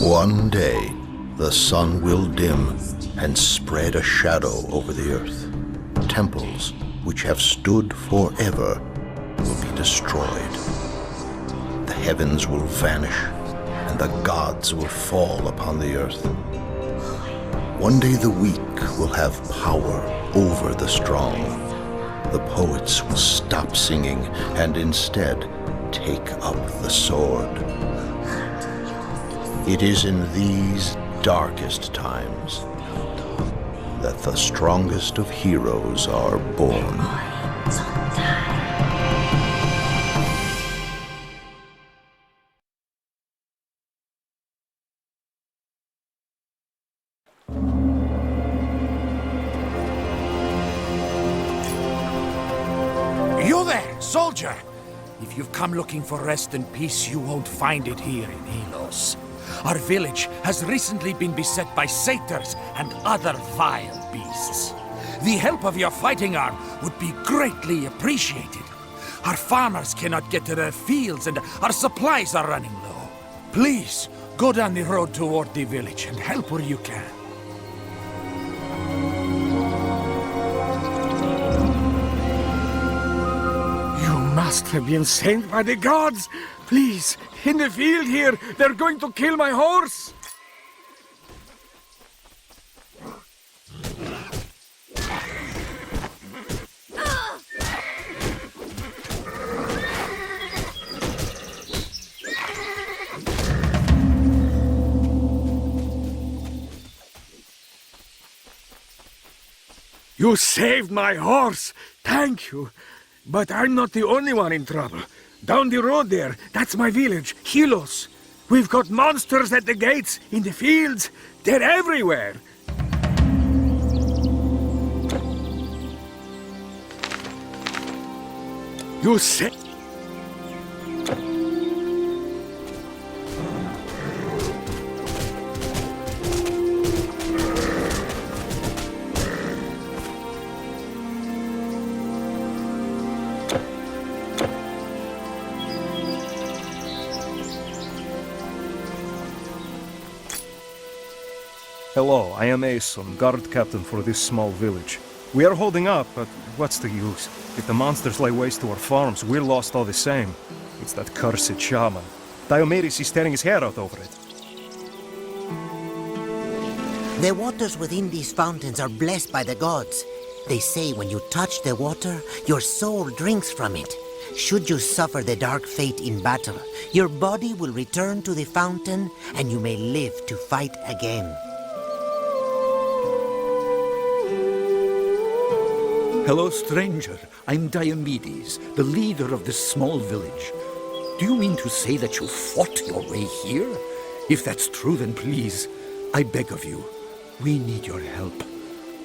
One day, the sun will dim and spread a shadow over the earth. Temples, which have stood forever, will be destroyed. The heavens will vanish, and the gods will fall upon the earth. One day the weak will have power over the strong. The poets will stop singing and instead take up the sword. It is in these darkest times that the strongest of heroes are born. You there, soldier! If you've come looking for rest and peace, you won't find it here in Helos. Our village has recently been beset by satyrs and other vile beasts. The help of your fighting arm would be greatly appreciated. Our farmers cannot get to their fields and our supplies are running low. Please, go down the road toward the village and help where you can. Must have been sent by the gods! Please, in the field here, they're going to kill my horse! You saved my horse! Thank you! But I'm not the only one in trouble. Down the road there, that's my village, Helos. We've got monsters at the gates, in the fields. They're everywhere. You say... Hello, I am Aeson, guard captain for this small village. We are holding up, but what's the use? If the monsters lay waste to our farms, we're lost all the same. It's that cursed shaman. Diomedes is tearing his hair out over it. The waters within these fountains are blessed by the gods. They say when you touch the water, your soul drinks from it. Should you suffer the dark fate in battle, your body will return to the fountain and you may live to fight again. Hello, stranger. I'm Diomedes, the leader of this small village. Do you mean to say that you fought your way here? If that's true, then please, I beg of you, we need your help.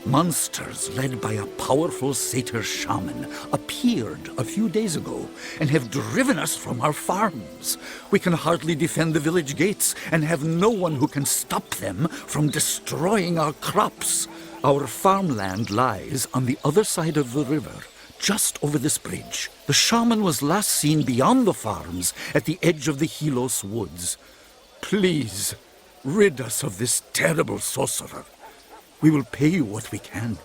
Monsters led by a powerful satyr shaman appeared a few days ago and have driven us from our farms. We can hardly defend the village gates and have no one who can stop them from destroying our crops. Our farmland lies on the other side of the river, just over this bridge. The shaman was last seen beyond the farms at the edge of the Helos woods. Please, rid us of this terrible sorcerer. We will pay you what we can.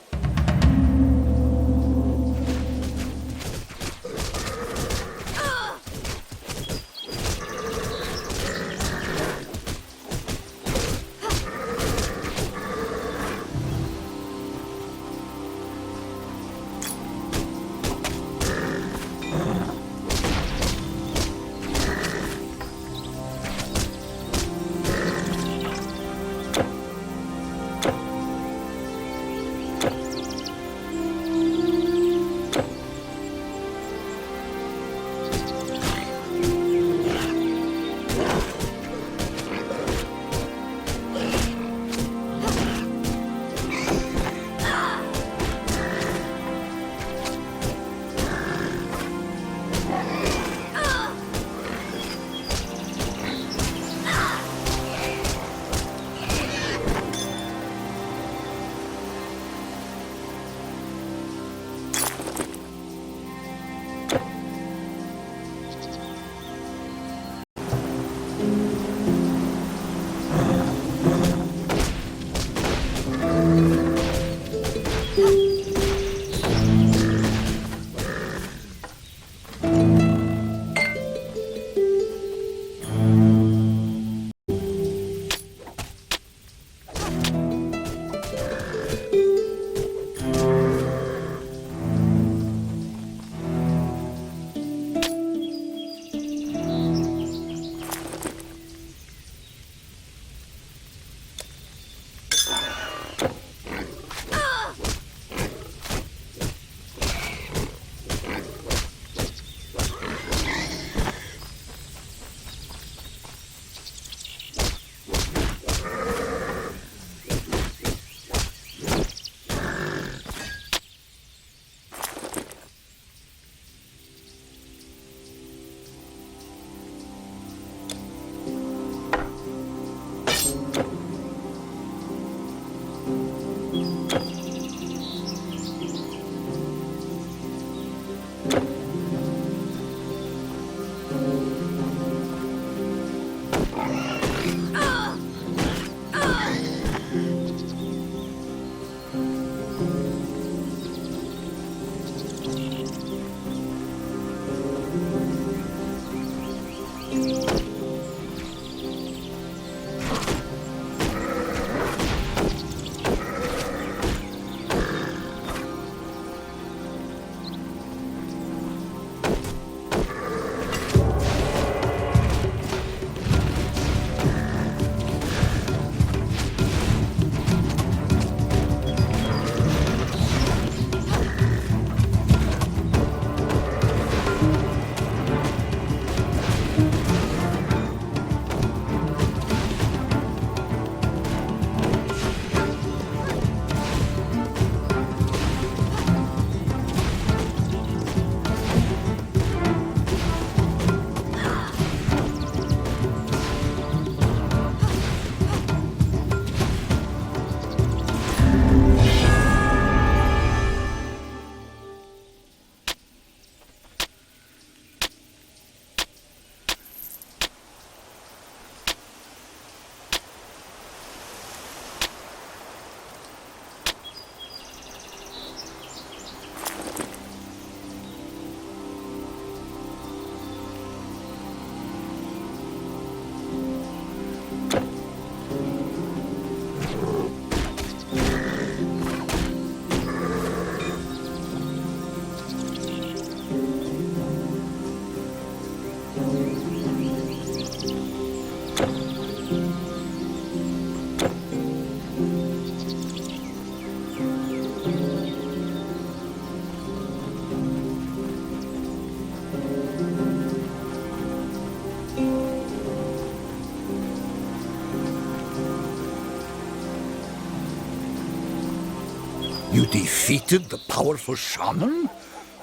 defeated the powerful shaman?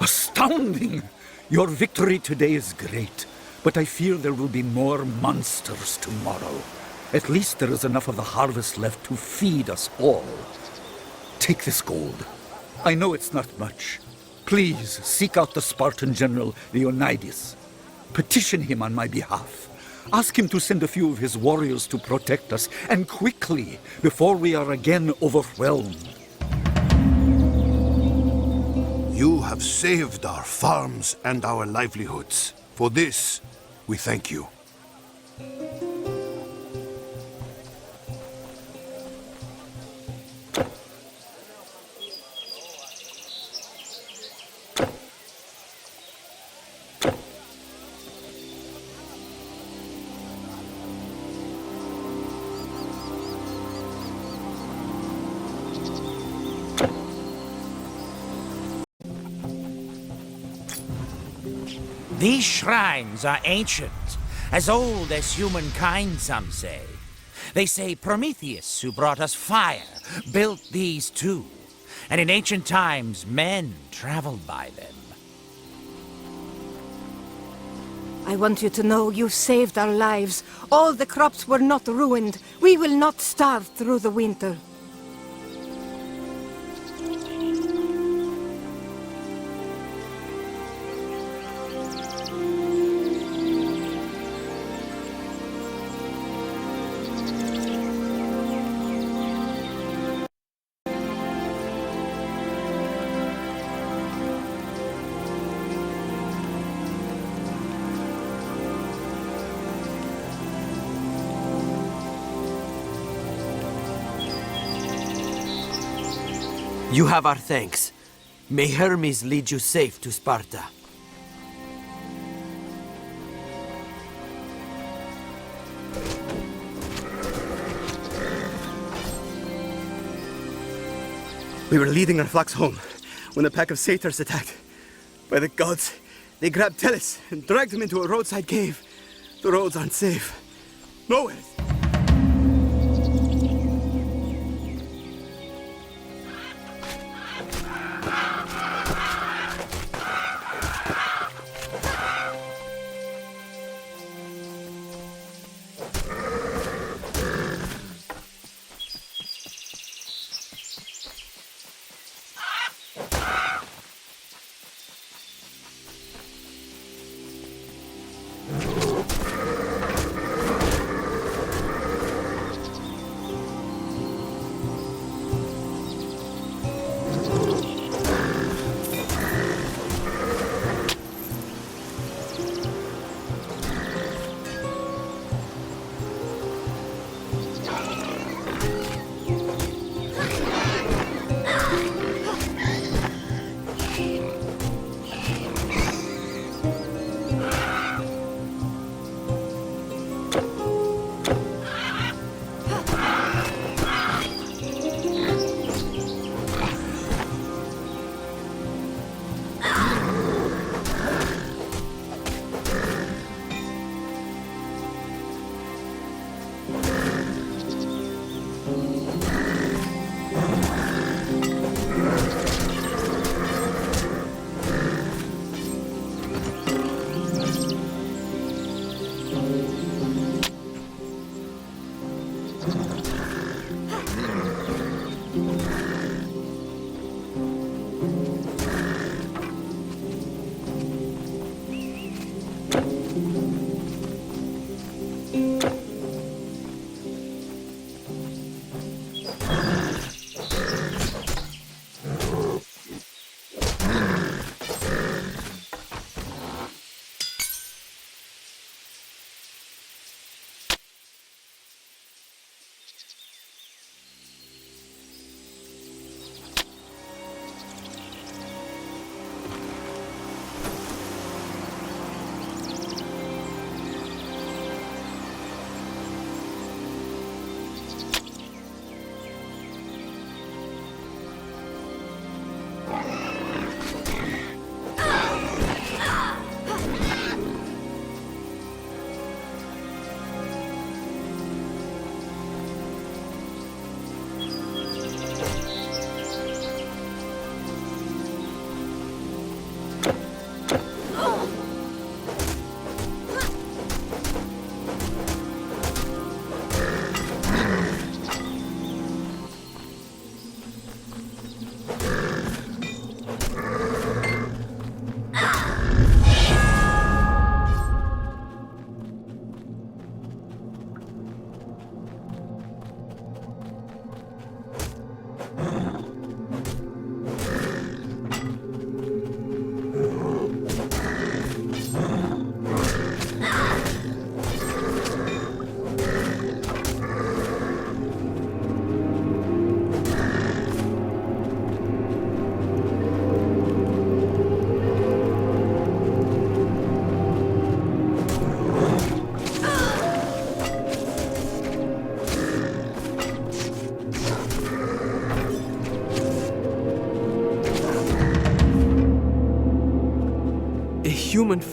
Astounding! Your victory today is great, but I fear there will be more monsters tomorrow. At least there is enough of the harvest left to feed us all. Take this gold. I know it's not much. Please seek out the Spartan general, Leonidas. Petition him on my behalf. Ask him to send a few of his warriors to protect us, and quickly, before we are again overwhelmed. You have saved our farms and our livelihoods. For this, we thank you. These shrines are ancient, as old as humankind, some say. They say Prometheus, who brought us fire, built these too. And in ancient times, men traveled by them. I want you to know you saved our lives. All the crops were not ruined. We will not starve through the winter. You have our thanks. May Hermes lead you safe to Sparta. We were leading our flocks home when a pack of satyrs attacked. By the gods, they grabbed Tellus and dragged him into a roadside cave. The roads aren't safe. Nowhere.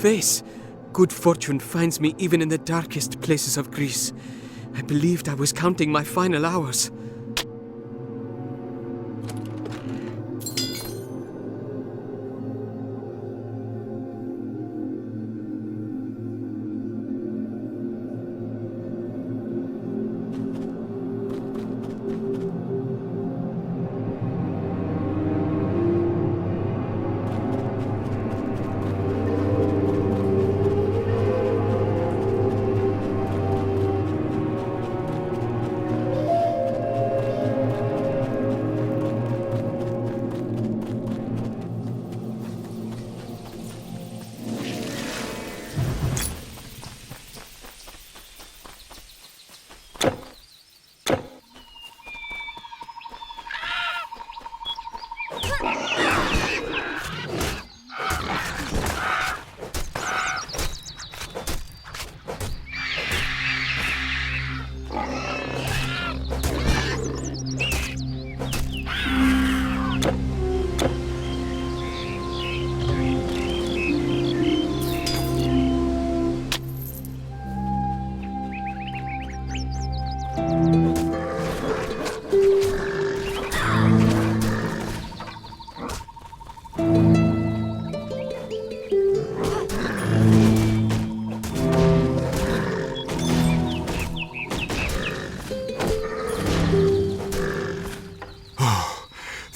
face. Good fortune finds me even in the darkest places of Greece. I believed I was counting my final hours.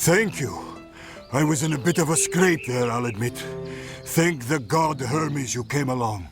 Thank you. I was in a bit of a scrape there, I'll admit. Thank the god Hermes you came along.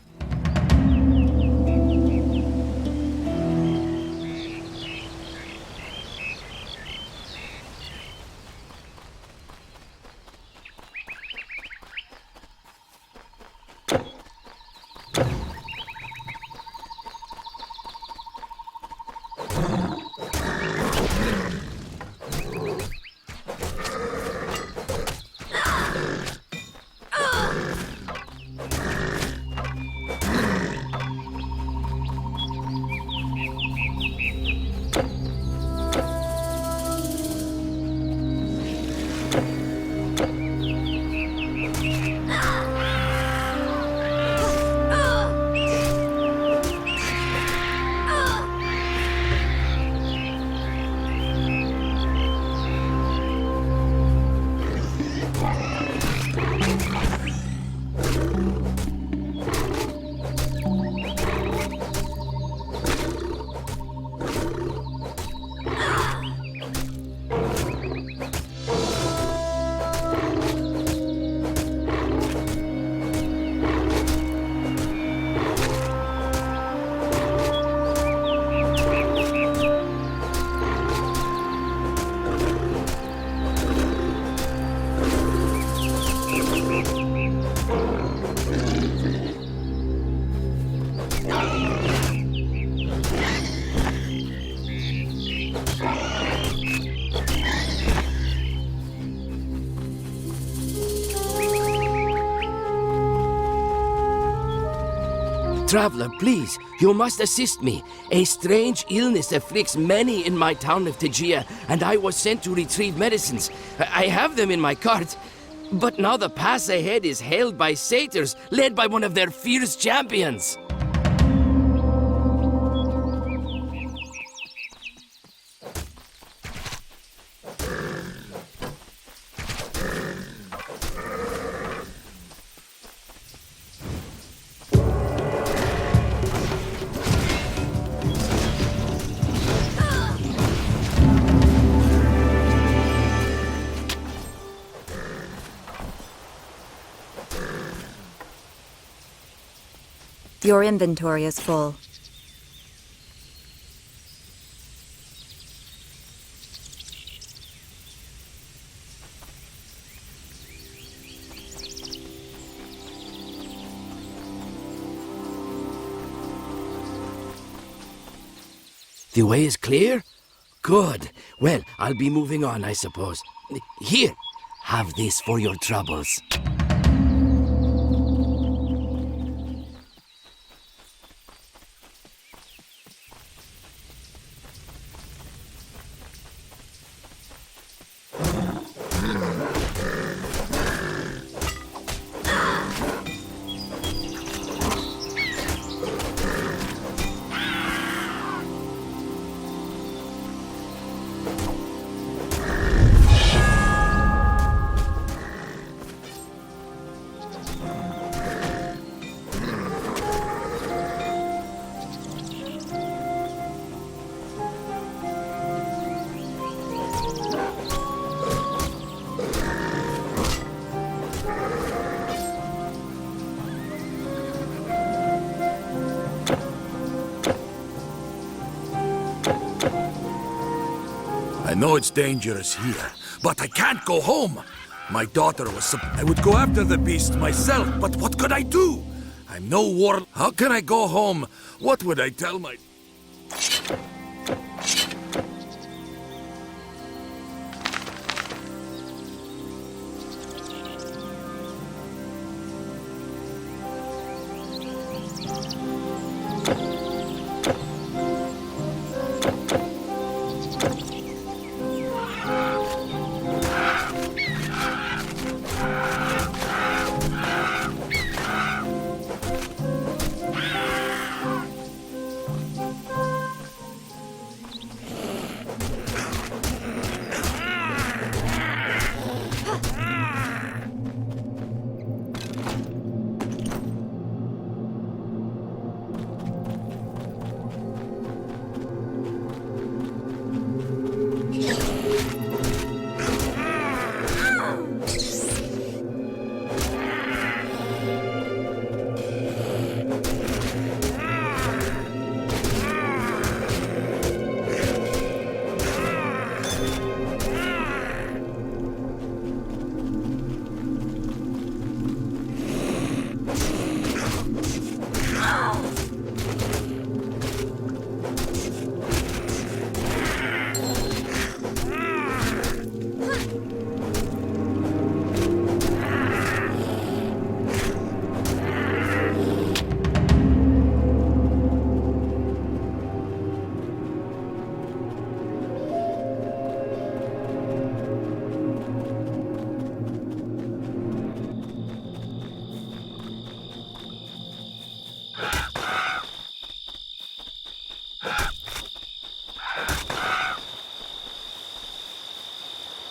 Traveler, please, you must assist me. A strange illness afflicts many in my town of Tegea, and I was sent to retrieve medicines. I have them in my cart, but now the pass ahead is held by satyrs, led by one of their fierce champions. Your inventory is full. The way is clear? Good. Well, I'll be moving on, I suppose. Here, have this for your troubles. know it's dangerous here, but I can't go home. My daughter was I would go after the beast myself, but what could I do? I'm no war... How can I go home? What would I tell my...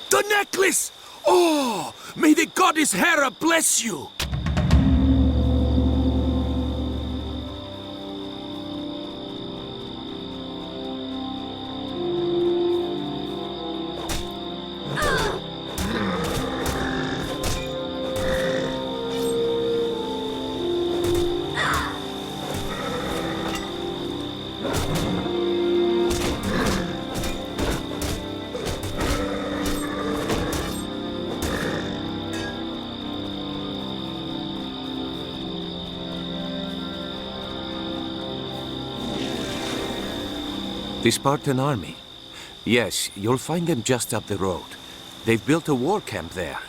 The necklace! Oh, may the goddess Hera bless you! The Spartan army? Yes, you'll find them just up the road. They've built a war camp there.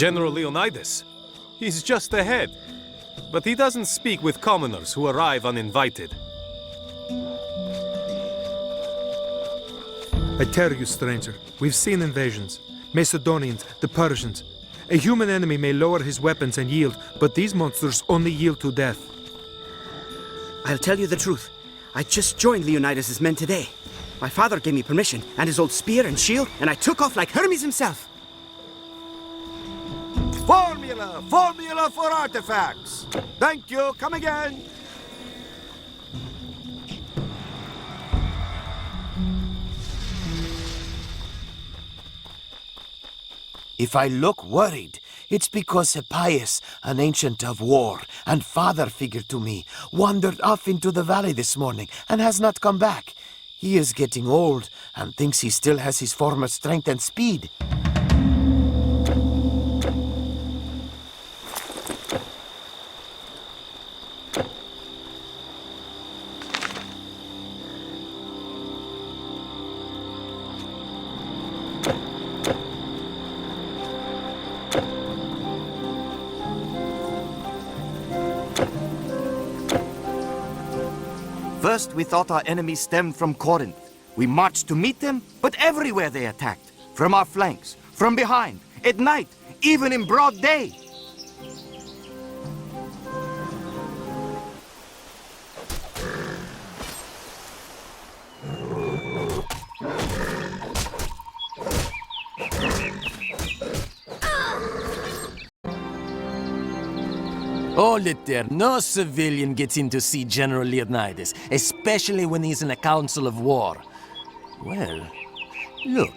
General Leonidas. He's just ahead. But he doesn't speak with commoners who arrive uninvited. I tell you, stranger, we've seen invasions. Macedonians, the Persians. A human enemy may lower his weapons and yield, but these monsters only yield to death. I'll tell you the truth. I just joined Leonidas' men today. My father gave me permission, and his old spear and shield, and I took off like Hermes himself. Formula! Formula for artifacts! Thank you, come again! If I look worried, it's because Hippias, an ancient of war and father figure to me, wandered off into the valley this morning and has not come back. He is getting old and thinks he still has his former strength and speed. First, we thought our enemies stemmed from Corinth. We marched to meet them, but everywhere they attacked. From our flanks, from behind, at night, even in broad day. Hold it there. No civilian gets in to see General Leonidas, especially when he's in a council of war. Well, look.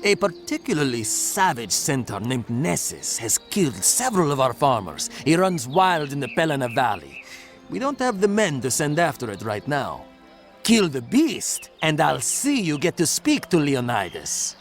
A particularly savage centaur named Nessus has killed several of our farmers. He runs wild in the Pelena Valley. We don't have the men to send after it right now. Kill the beast, and I'll see you get to speak to Leonidas.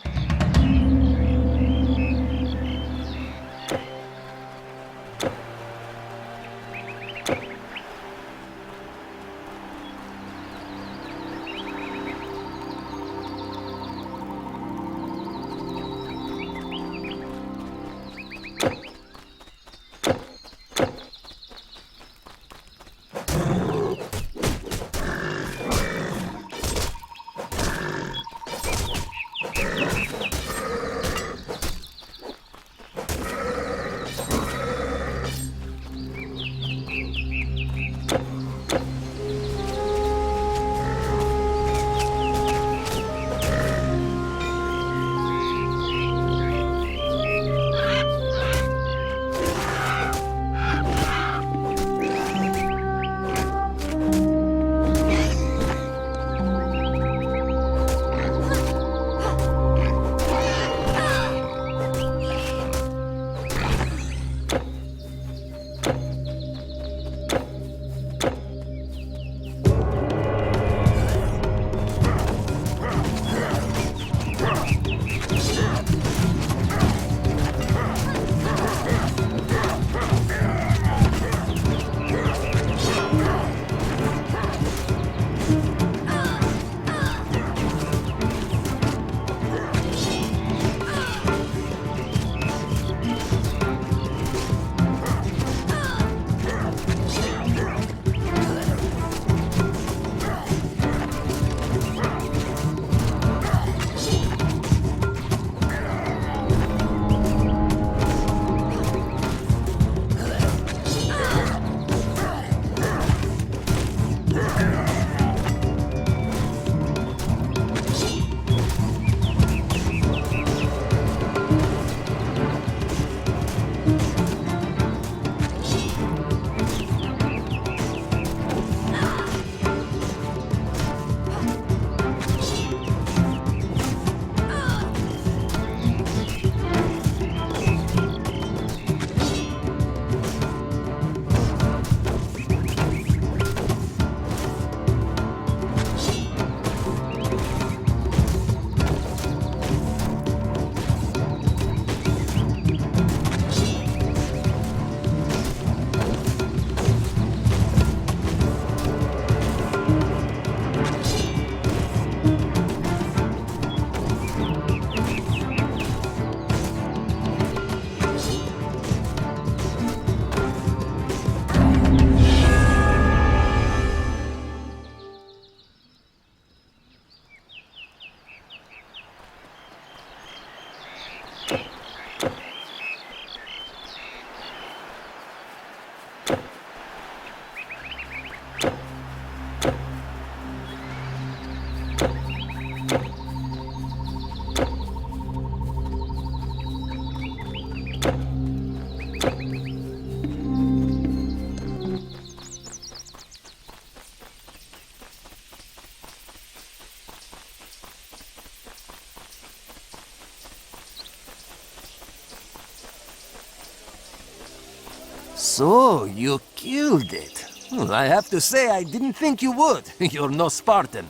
So, you killed it. Well, I have to say, I didn't think you would. You're no Spartan.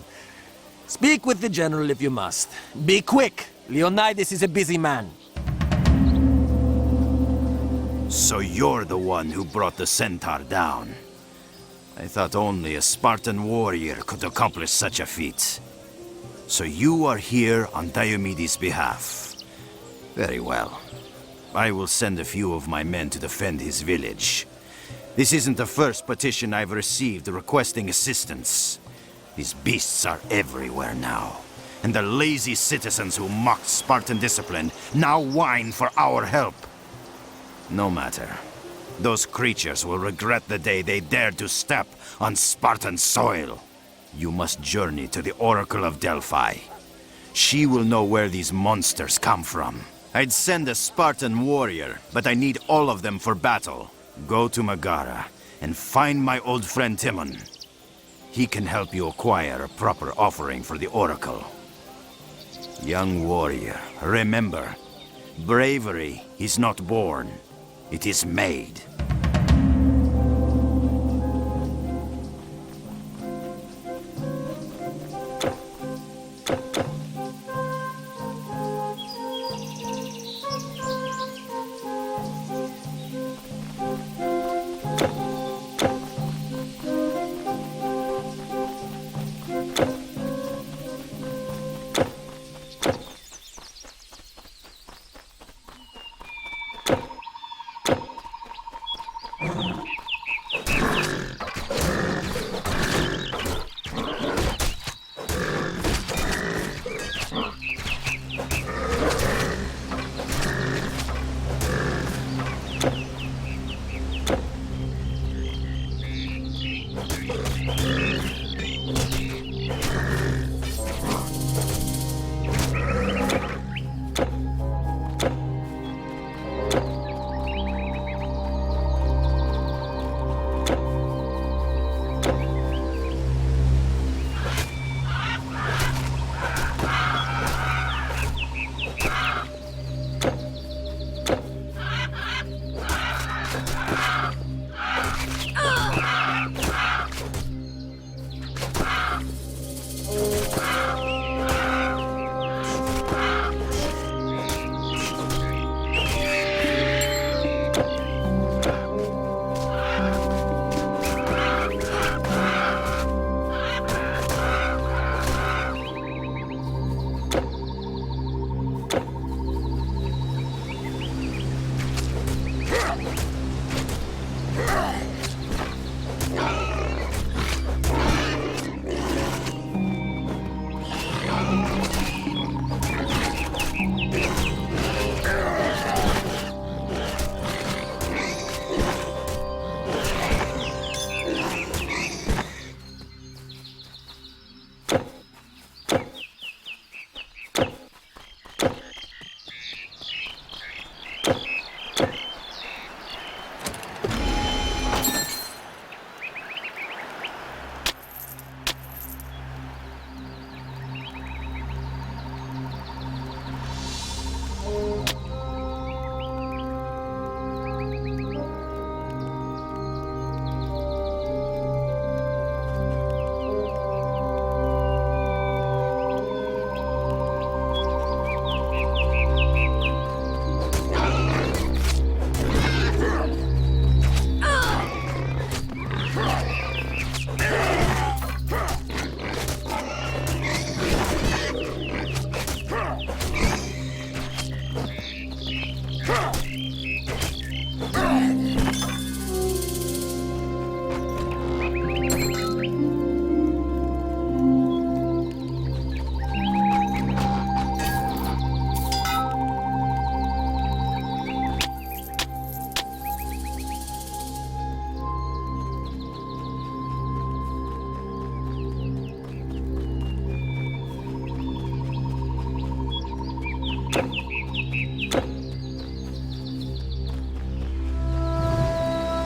Speak with the general if you must. Be quick. Leonidas is a busy man. So you're the one who brought the centaur down. I thought only a Spartan warrior could accomplish such a feat. So you are here on Diomedes' behalf. Very well. I will send a few of my men to defend his village. This isn't the first petition I've received requesting assistance. These beasts are everywhere now. And the lazy citizens who mocked Spartan discipline now whine for our help. No matter. Those creatures will regret the day they dared to step on Spartan soil. You must journey to the Oracle of Delphi. She will know where these monsters come from. I'd send a Spartan warrior, but I need all of them for battle. Go to Megara and find my old friend Timon. He can help you acquire a proper offering for the Oracle. Young warrior, remember, bravery is not born, it is made.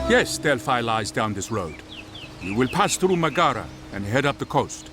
Yes, Delphi lies down this road. We will pass through Megara and head up the coast.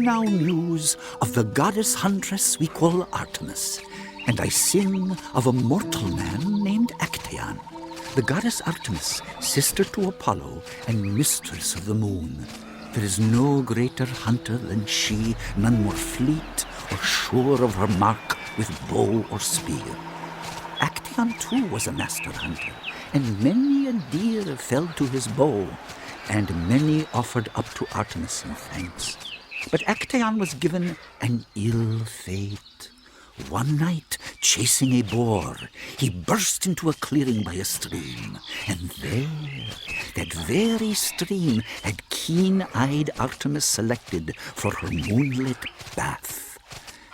now muse of the goddess huntress we call Artemis, and I sing of a mortal man named Actaeon. The goddess Artemis, sister to Apollo and mistress of the moon. There is no greater hunter than she, none more fleet or sure of her mark with bow or spear. Actaeon too was a master hunter, and many a deer fell to his bow, and many offered up to Artemis in thanks. But Actaeon was given an ill fate. One night, chasing a boar, he burst into a clearing by a stream, and there, that very stream had keen-eyed Artemis selected for her moonlit bath.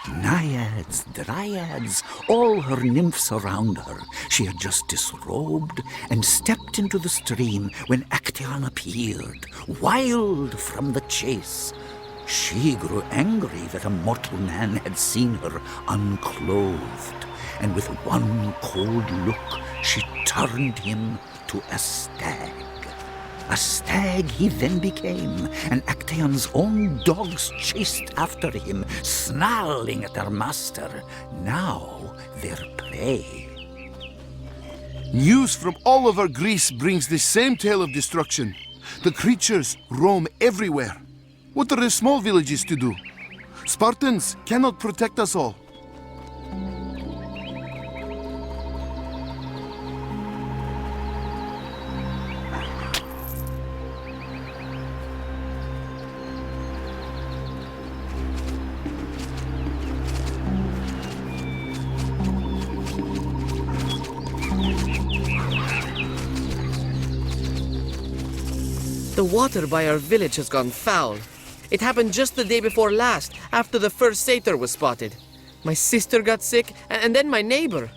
Naiads, dryads, all her nymphs around her. She had just disrobed and stepped into the stream when Actaeon appeared, wild from the chase. She grew angry that a mortal man had seen her unclothed, and with one cold look she turned him to a stag. A stag he then became, and Actaeon's own dogs chased after him, snarling at their master, now their prey. News from all over Greece brings the same tale of destruction. The creatures roam everywhere. What are the small villages to do? Spartans cannot protect us all. The water by our village has gone foul. It happened just the day before last, after the first satyr was spotted. My sister got sick, and then my neighbor.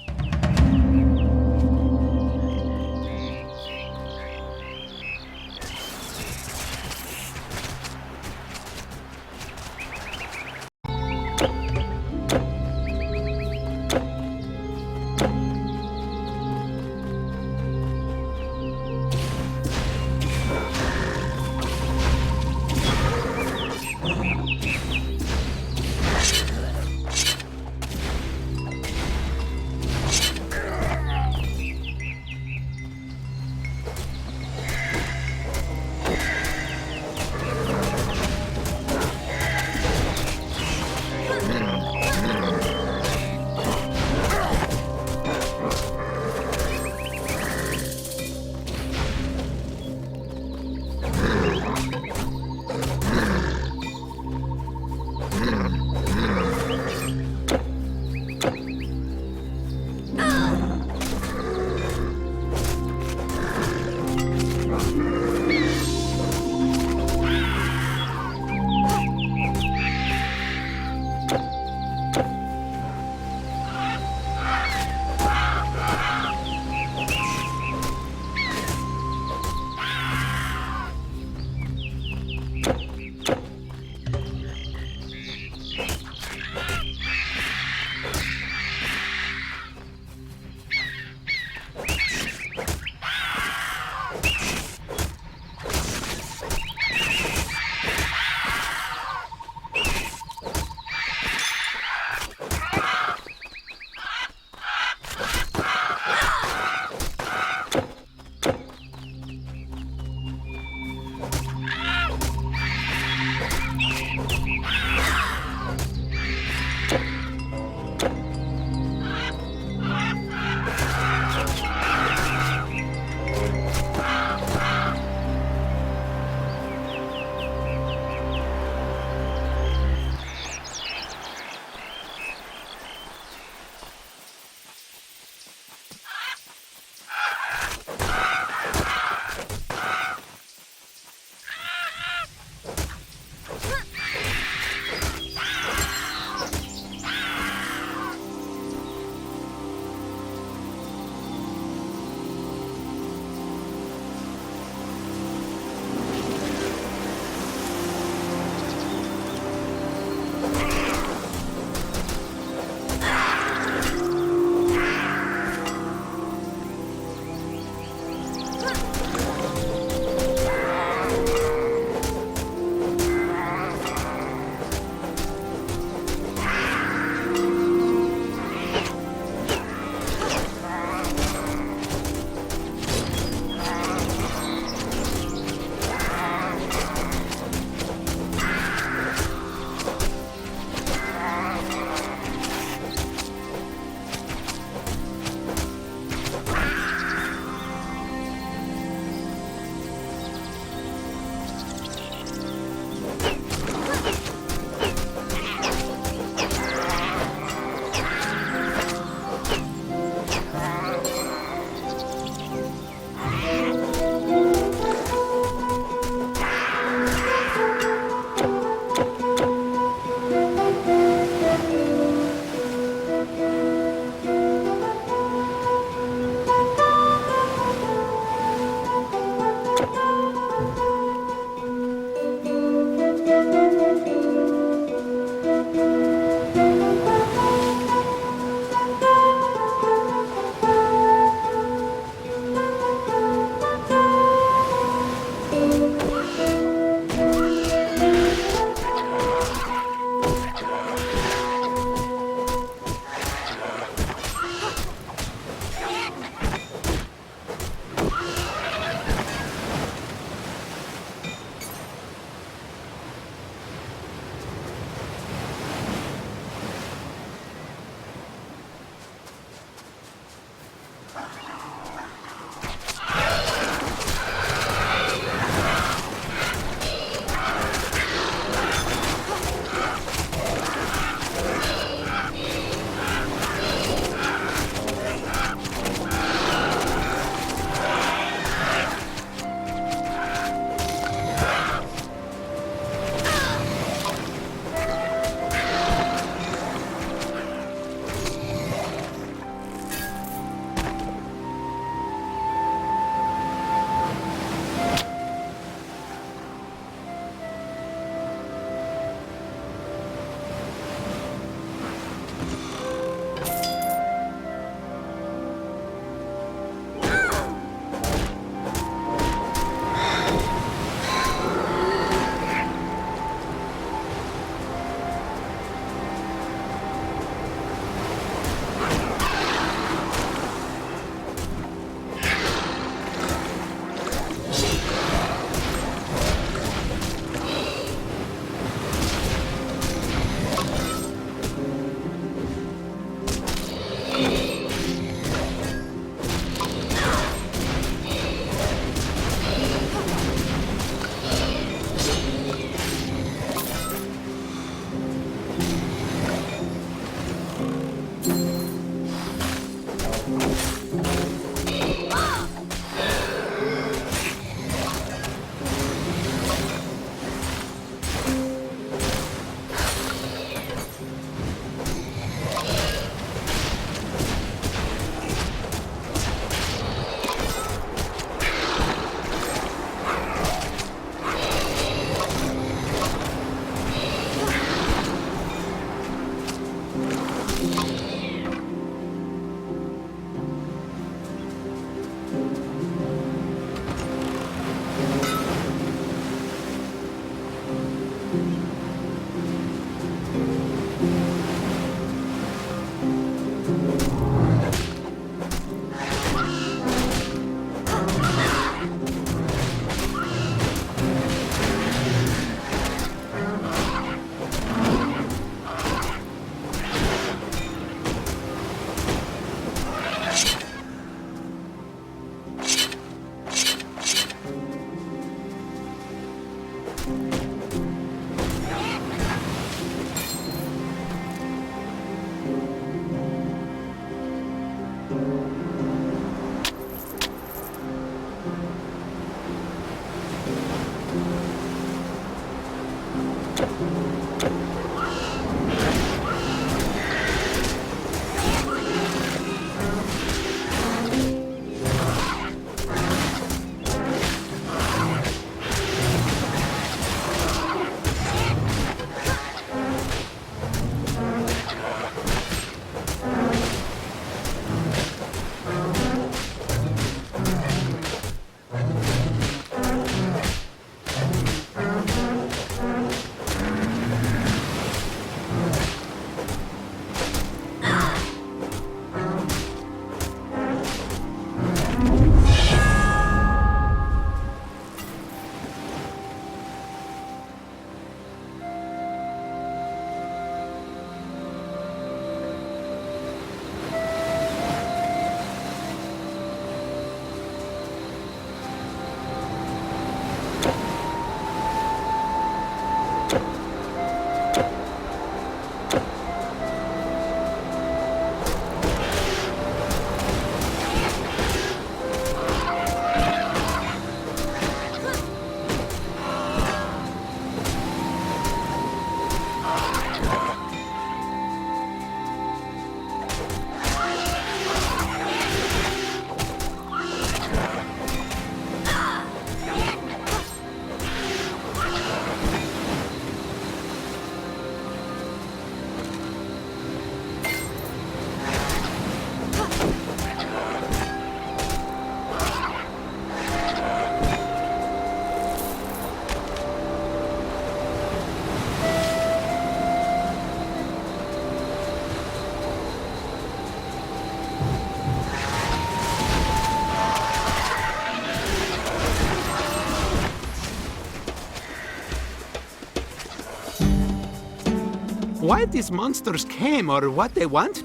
Why these monsters came or what they want?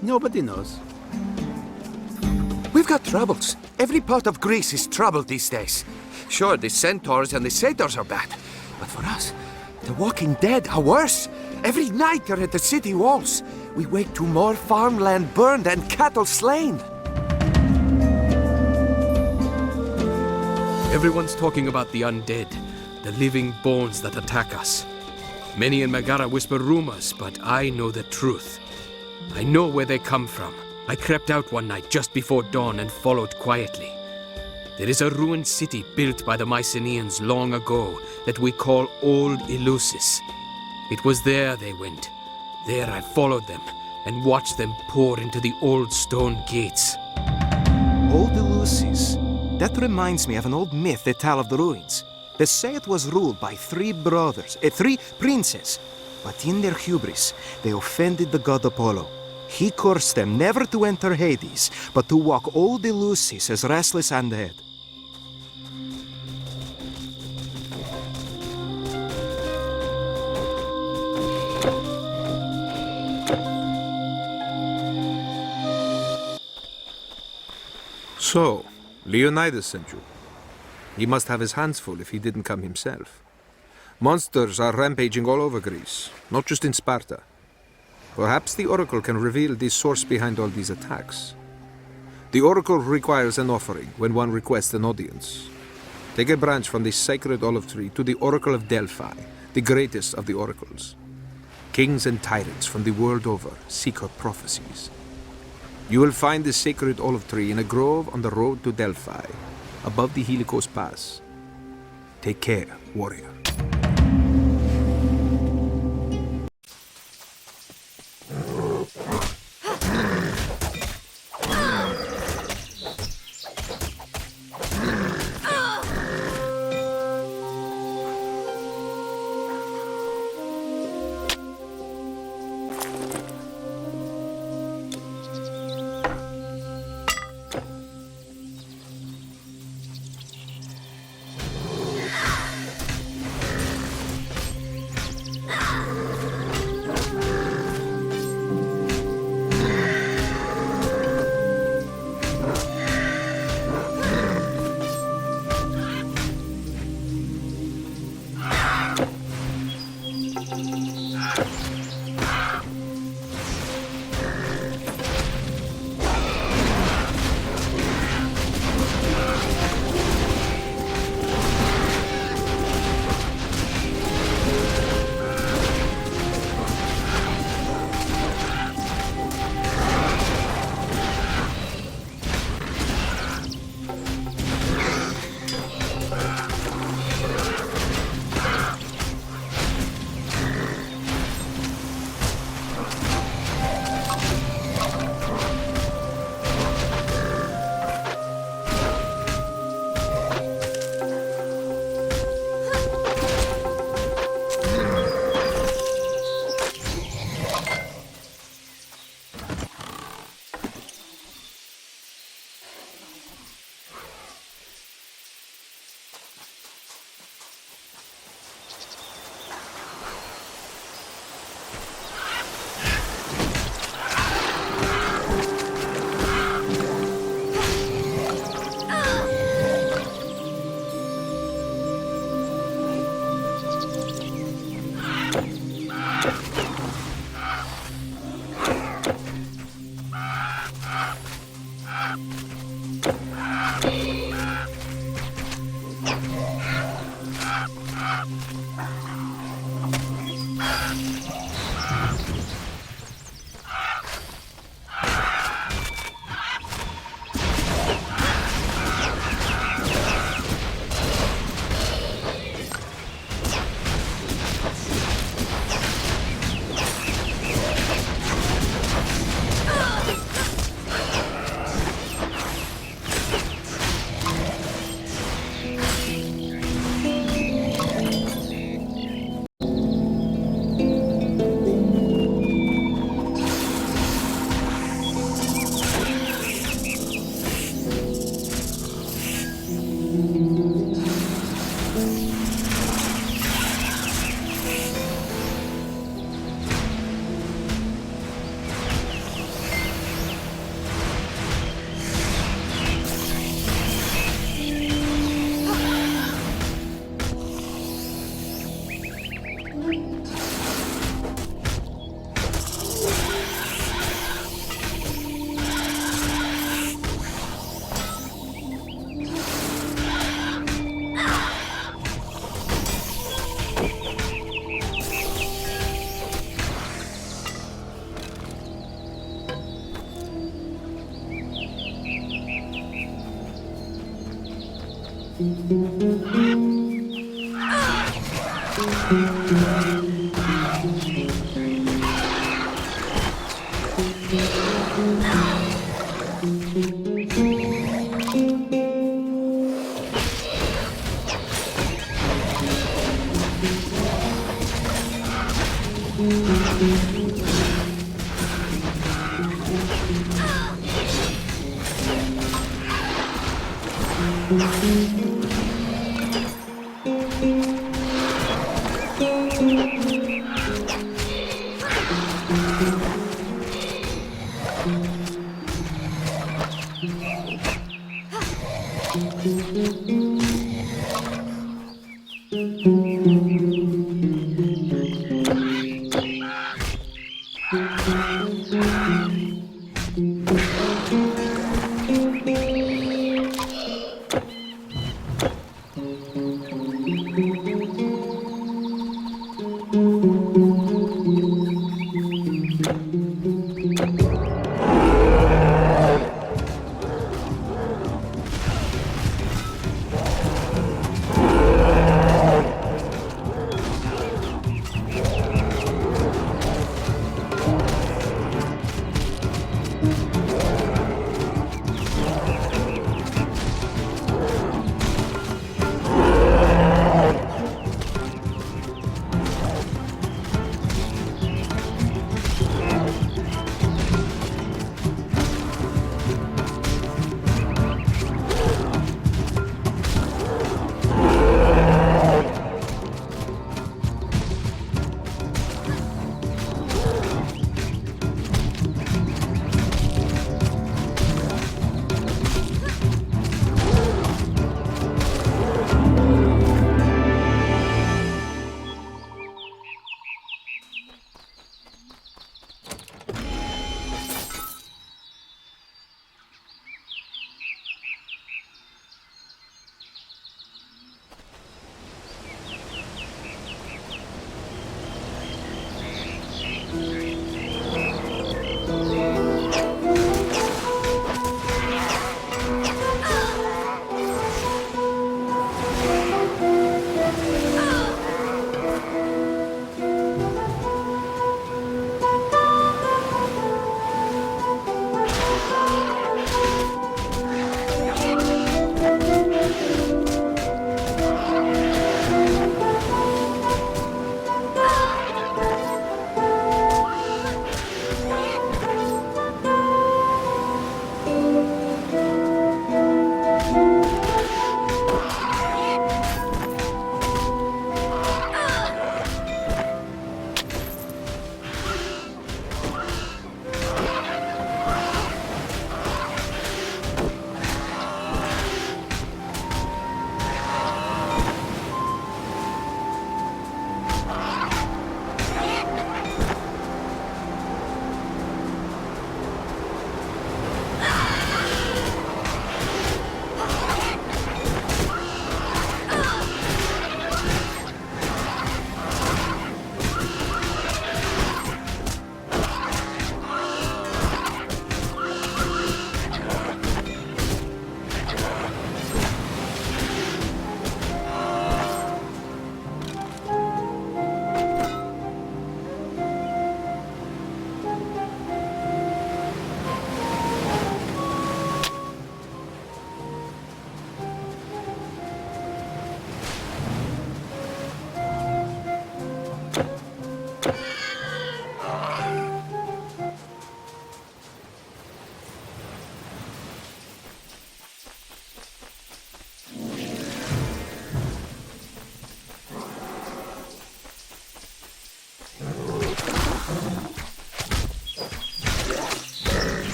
Nobody knows. We've got troubles. Every part of Greece is troubled these days. Sure, the centaurs and the satyrs are bad. But for us, the walking dead are worse. Every night they're at the city walls. We wake to more farmland burned and cattle slain. Everyone's talking about the undead, the living bones that attack us. Many in Megara whisper rumors, but I know the truth. I know where they come from. I crept out one night just before dawn and followed quietly. There is a ruined city built by the Mycenaeans long ago that we call Old Eleusis. It was there they went. There I followed them and watched them pour into the old stone gates. Old Eleusis. That reminds me of an old myth they tell of the ruins. They say it was ruled by three princes. But in their hubris, they offended the god Apollo. He cursed them never to enter Hades, but to walk Old Eleusis as restless undead. So, Leonidas sent you. He must have his hands full if he didn't come himself. Monsters are rampaging all over Greece, not just in Sparta. Perhaps the Oracle can reveal the source behind all these attacks. The Oracle requires an offering when one requests an audience. Take a branch from the sacred olive tree to the Oracle of Delphi, the greatest of the oracles. Kings and tyrants from the world over seek her prophecies. You will find the sacred olive tree in a grove on the road to Delphi, above the Helicos Pass. Take care, warrior.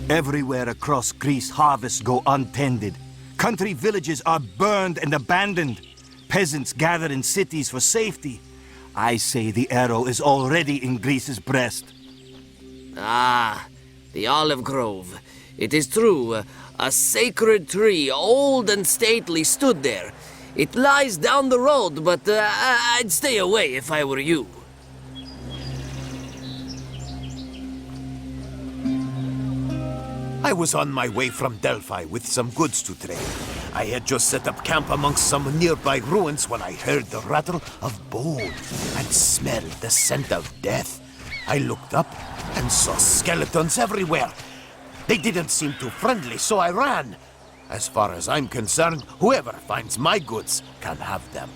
Everywhere across Greece, harvests go untended. Country villages are burned and abandoned. Peasants gather in cities for safety. I say the arrow is already in Greece's breast. Ah, the olive grove. It is true. A sacred tree, old and stately, stood there. It lies down the road, but I'd stay away if I were you. I was on my way from Delphi with some goods to trade. I had just set up camp amongst some nearby ruins when I heard the rattle of bone and smelled the scent of death. I looked up and saw skeletons everywhere. They didn't seem too friendly, so I ran. As far as I'm concerned, whoever finds my goods can have them.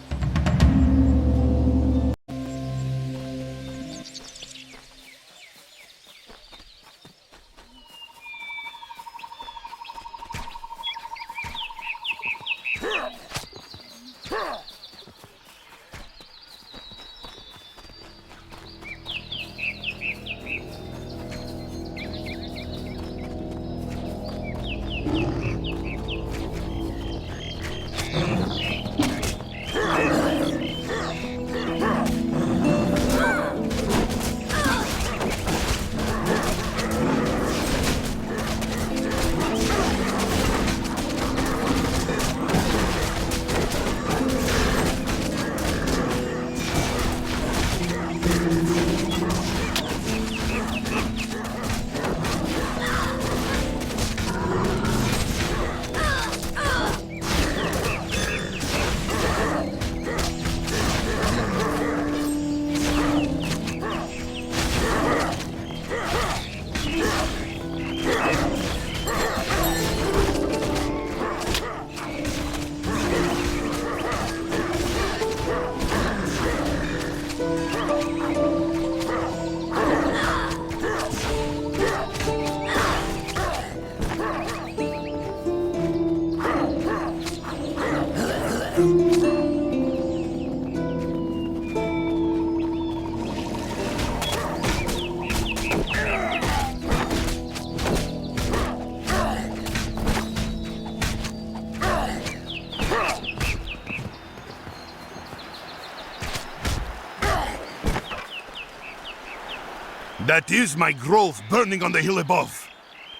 That is my grove burning on the hill above.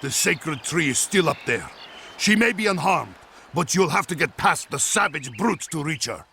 The sacred tree is still up there. She may be unharmed, but you'll have to get past the savage brutes to reach her.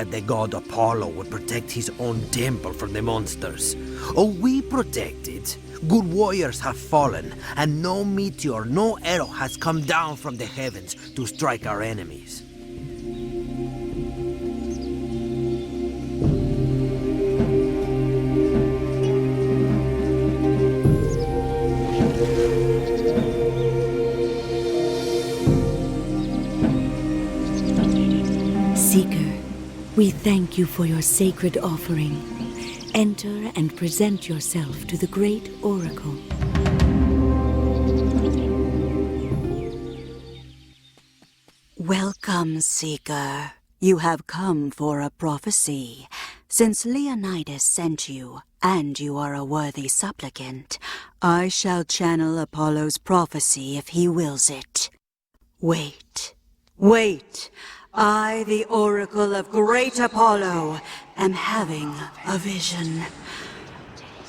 that the god Apollo would protect his own temple from the monsters. Oh, we protect it. Good warriors have fallen, and no meteor, no arrow has come down from the heavens to strike our enemies. Seeker, we thank you for your sacred offering. Enter and present yourself to the great oracle. Welcome, Seeker. You have come for a prophecy. Since Leonidas sent you, and you are a worthy supplicant, I shall channel Apollo's prophecy if he wills it. Wait. Wait. I, the oracle of great Apollo, am having a vision.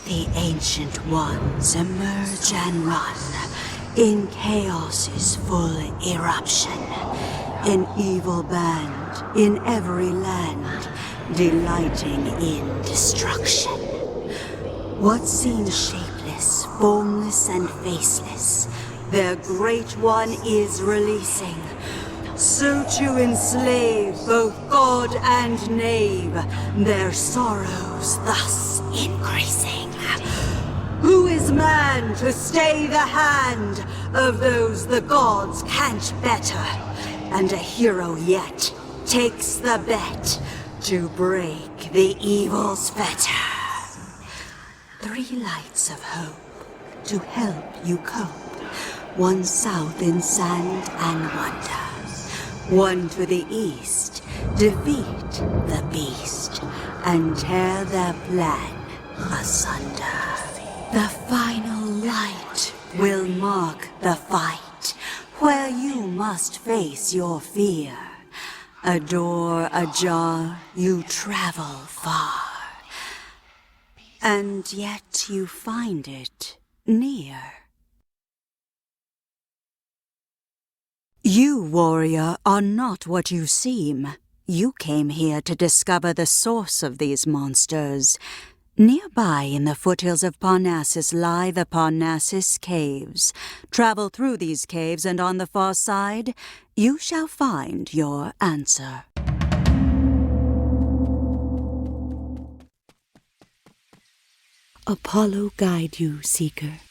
The ancient ones emerge and run in chaos's full eruption. An evil band in every land, delighting in destruction. What seems shapeless, formless, and faceless, their great one is releasing. So to enslave both god and knave, their sorrows thus increasing. Who is man to stay the hand of those the gods can't better? And a hero yet takes the bet to break the evil's fetter. 3 lights of hope to help you cope. One south in sand and wonder. One to the east, defeat the beast, and tear their plan asunder. The final light will mark the fight, where you must face your fear. A door ajar, you travel far, and yet you find it near. You, warrior, are not what you seem. You came here to discover the source of these monsters. Nearby in the foothills of Parnassus lie the Parnassus Caves. Travel through these caves, and on the far side, you shall find your answer. Apollo guide you, Seeker.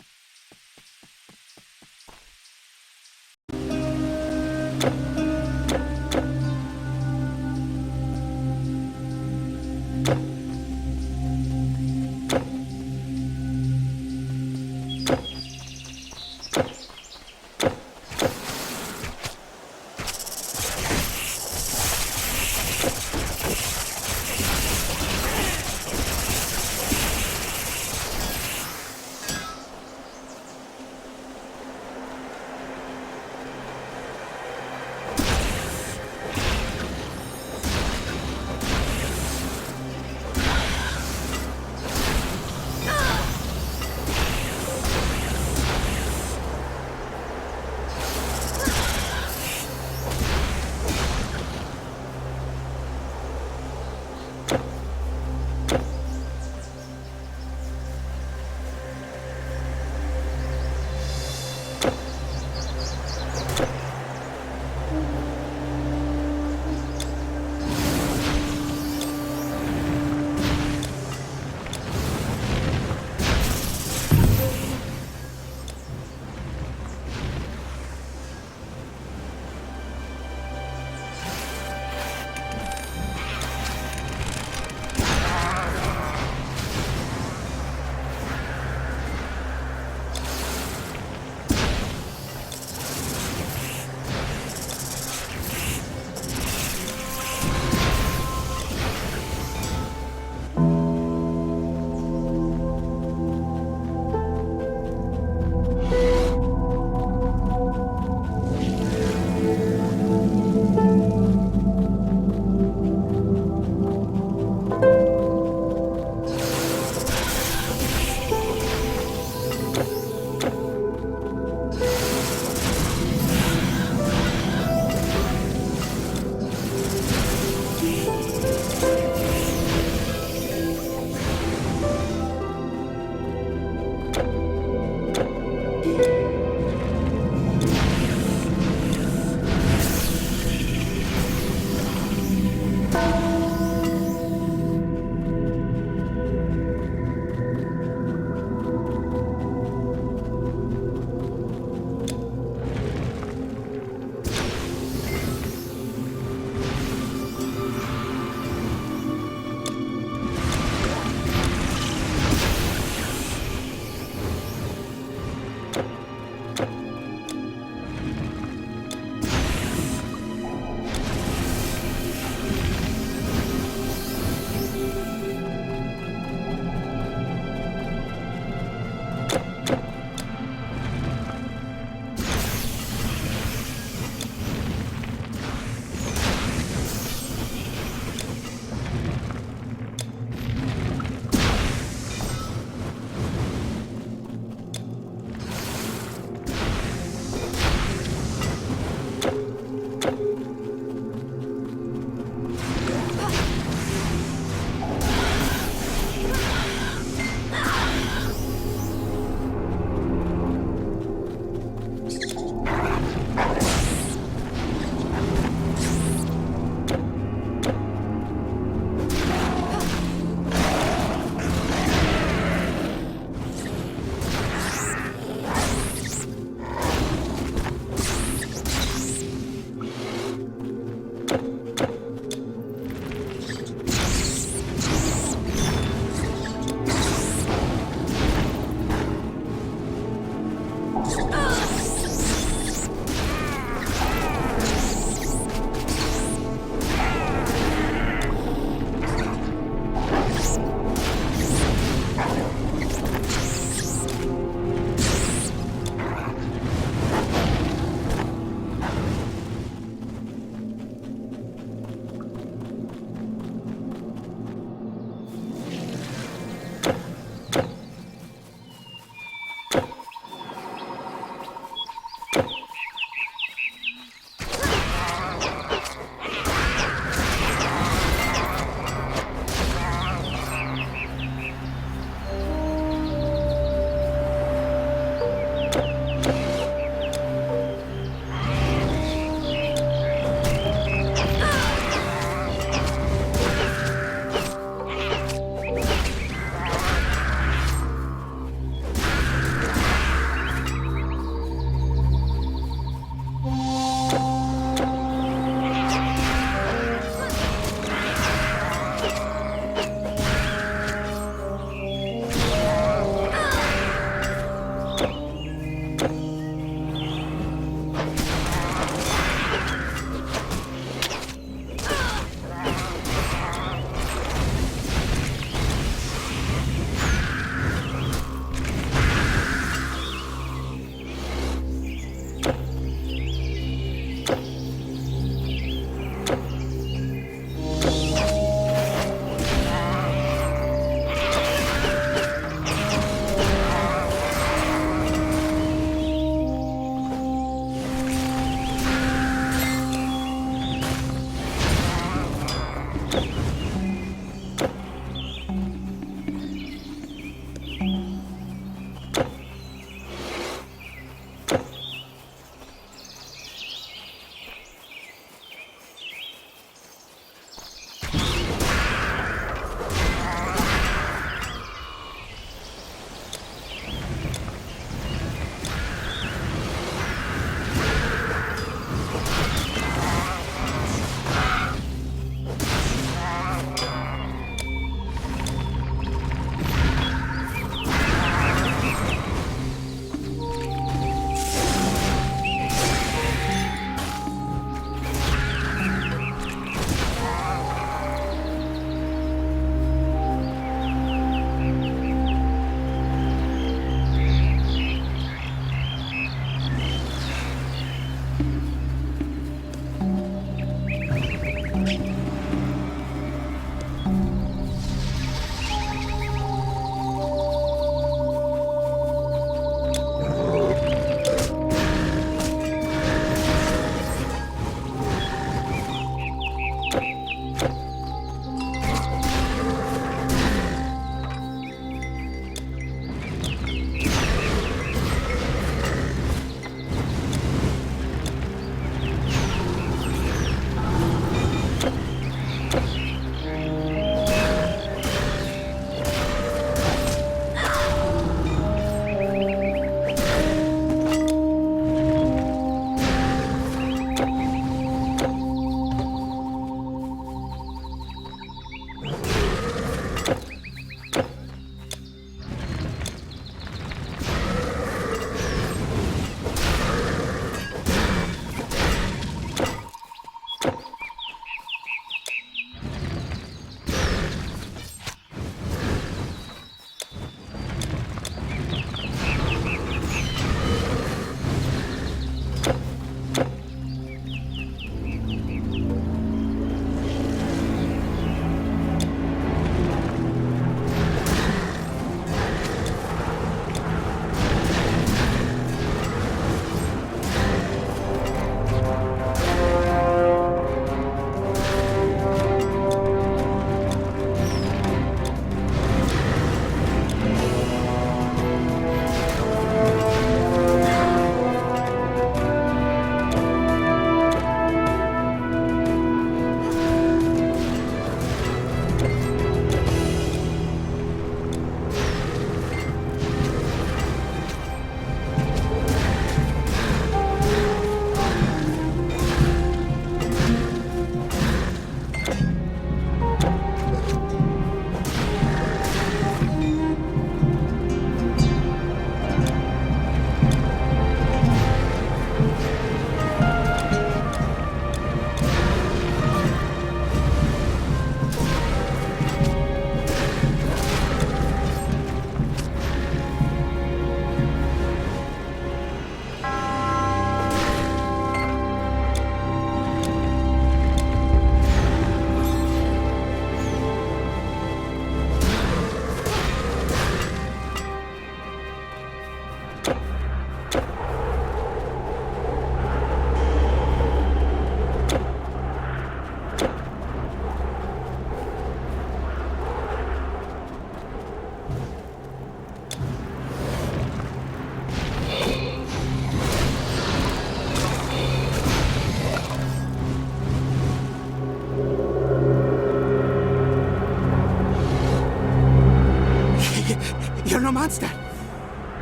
You're no monster.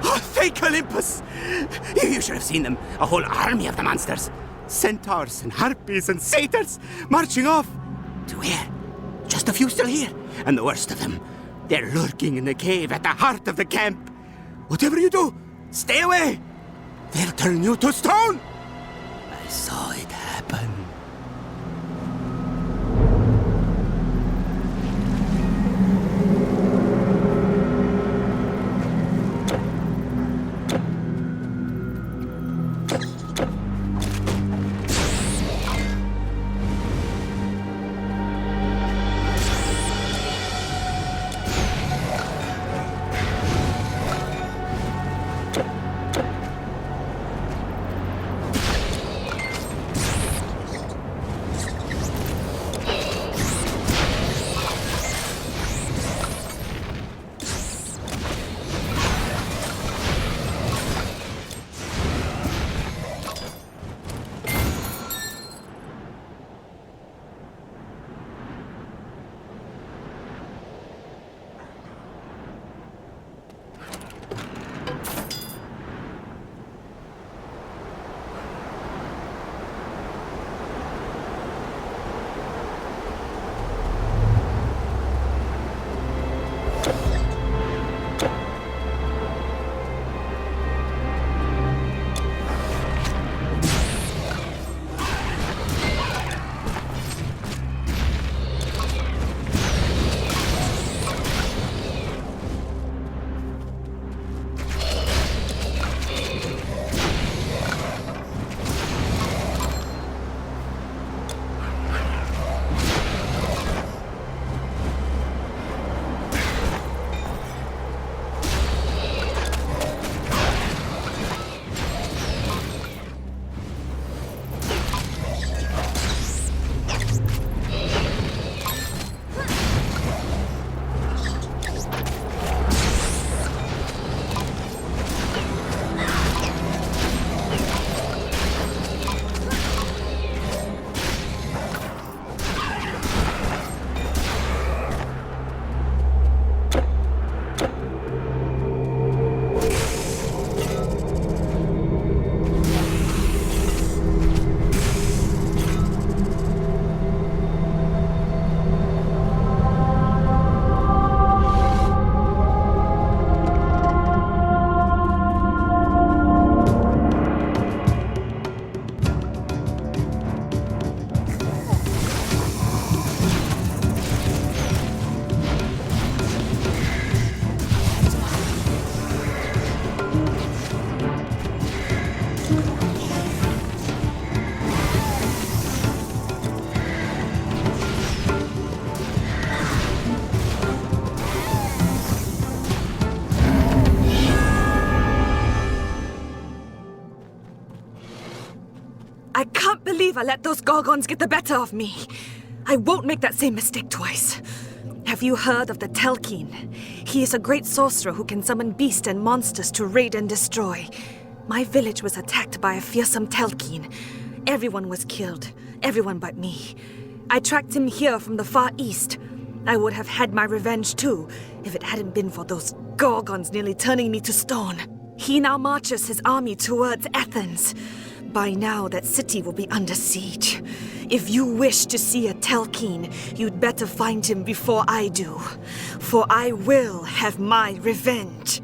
Oh, thank Olympus! You should have seen them. A whole army of the monsters. Centaurs and harpies and satyrs marching off. To where? Just a few still here. And the worst of them, they're lurking in the cave at the heart of the camp. Whatever you do, stay away. They'll turn you to stone. I saw it happen. I can't believe I let those Gorgons get the better of me. I won't make that same mistake twice. Have you heard of the Telkeen? He is a great sorcerer who can summon beasts and monsters to raid and destroy. My village was attacked by a fearsome Telkeen. Everyone was killed, everyone but me. I tracked him here from the far east. I would have had my revenge too, if it hadn't been for those Gorgons nearly turning me to stone. He now marches his army towards Athens. By now, that city will be under siege. If you wish to see a Telkeen, you'd better find him before I do. For I will have my revenge.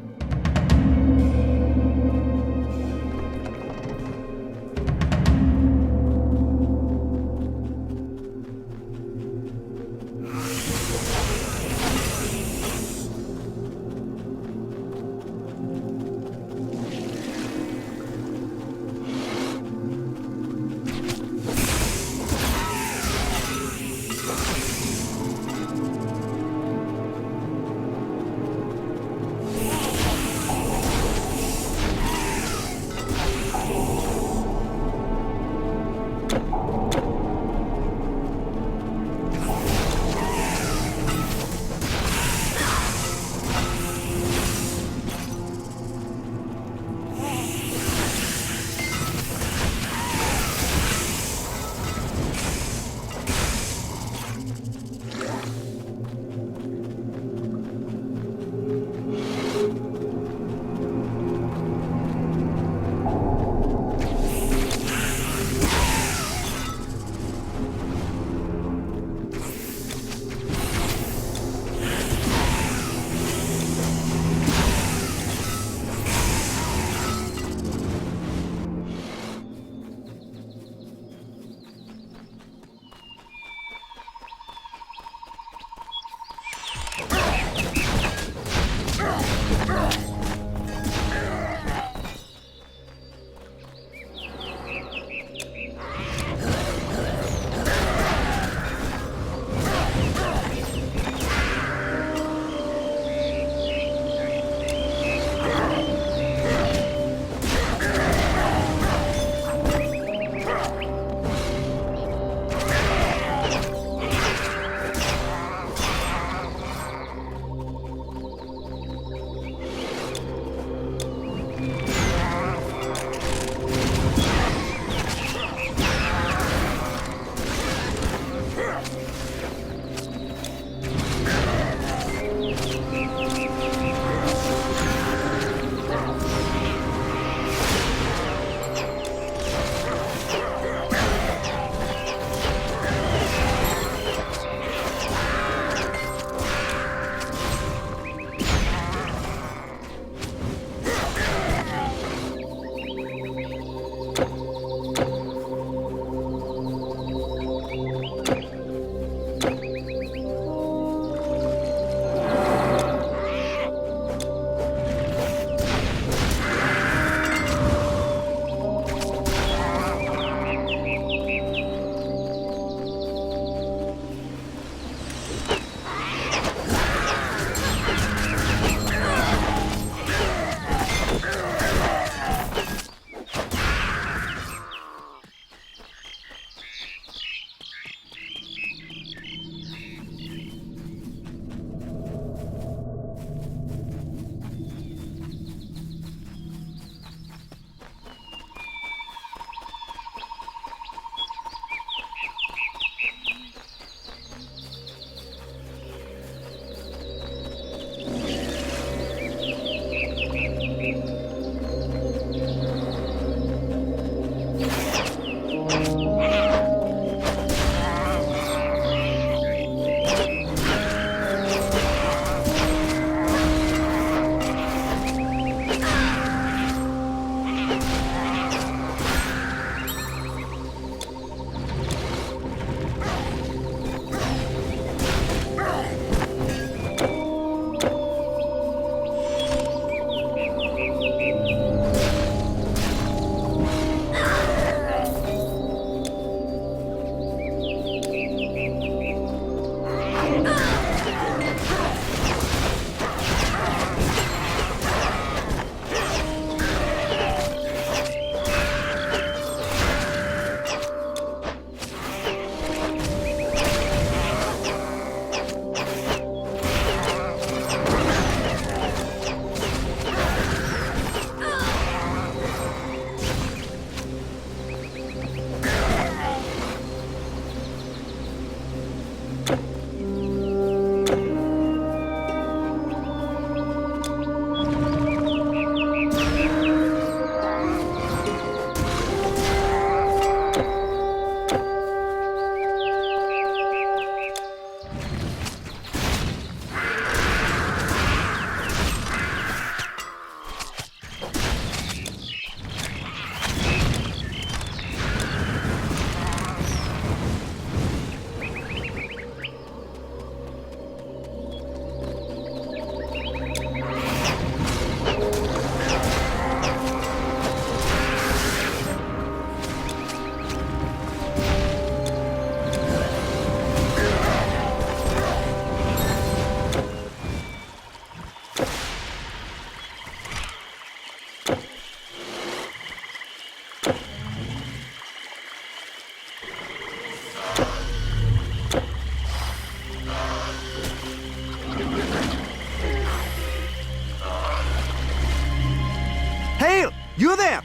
You there!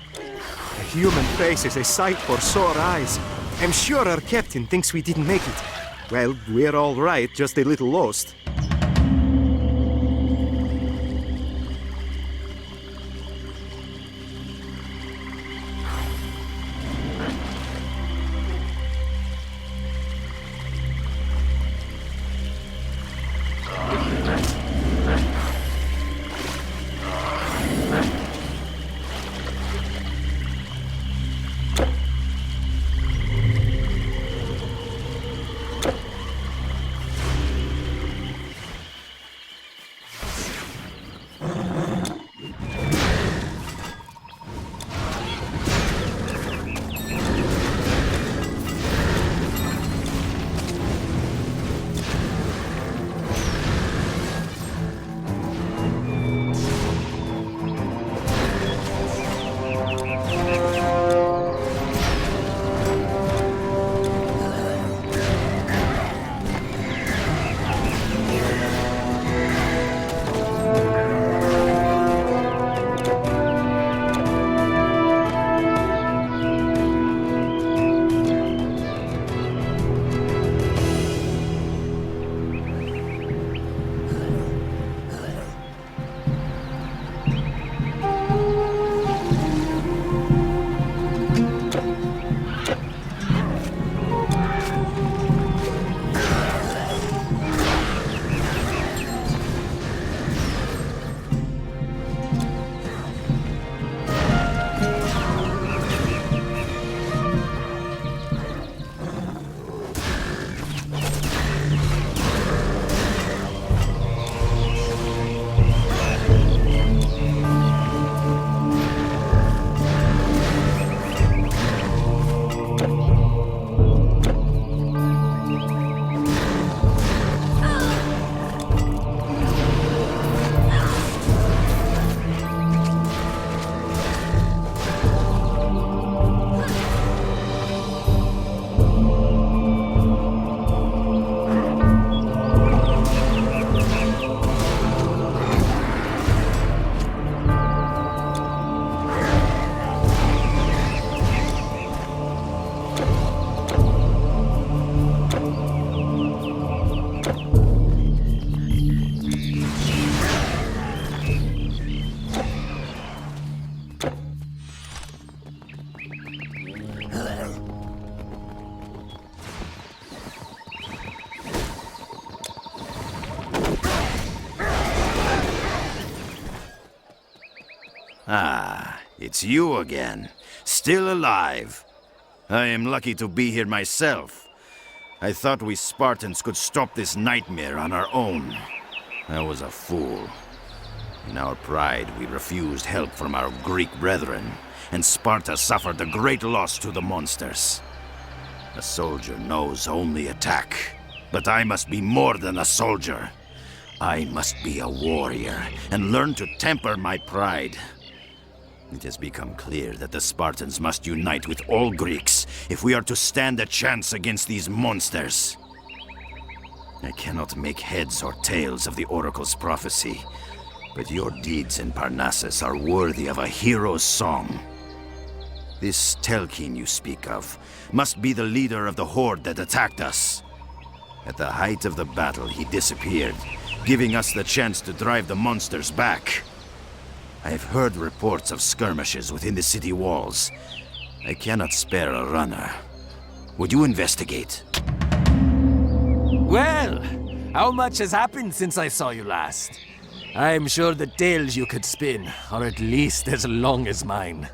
A human face is a sight for sore eyes. I'm sure our captain thinks we didn't make it. Well, we're all right, just a little lost. Ah, it's you again. Still alive. I am lucky to be here myself. I thought we Spartans could stop this nightmare on our own. I was a fool. In our pride, we refused help from our Greek brethren, and Sparta suffered a great loss to the monsters. A soldier knows only attack, but I must be more than a soldier. I must be a warrior, and learn to temper my pride. It has become clear that the Spartans must unite with all Greeks if we are to stand a chance against these monsters. I cannot make heads or tails of the Oracle's prophecy, but your deeds in Parnassus are worthy of a hero's song. This Telkin you speak of must be the leader of the horde that attacked us. At the height of the battle, he disappeared, giving us the chance to drive the monsters back. I have heard reports of skirmishes within the city walls. I cannot spare a runner. Would you investigate? Well, how much has happened since I saw you last? I'm sure the tales you could spin are at least as long as mine.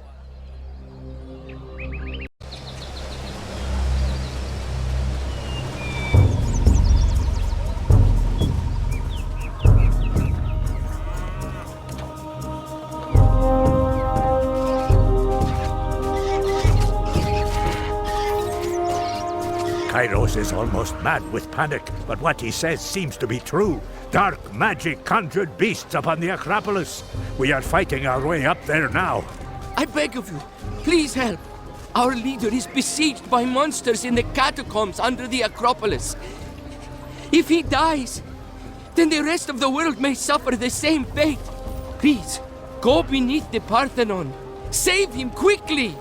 Kairos is almost mad with panic, but what he says seems to be true. Dark magic conjured beasts upon the Acropolis. We are fighting our way up there now. I beg of you, please help. Our leader is besieged by monsters in the catacombs under the Acropolis. If he dies, then the rest of the world may suffer the same fate. Please, go beneath the Parthenon. Save him quickly!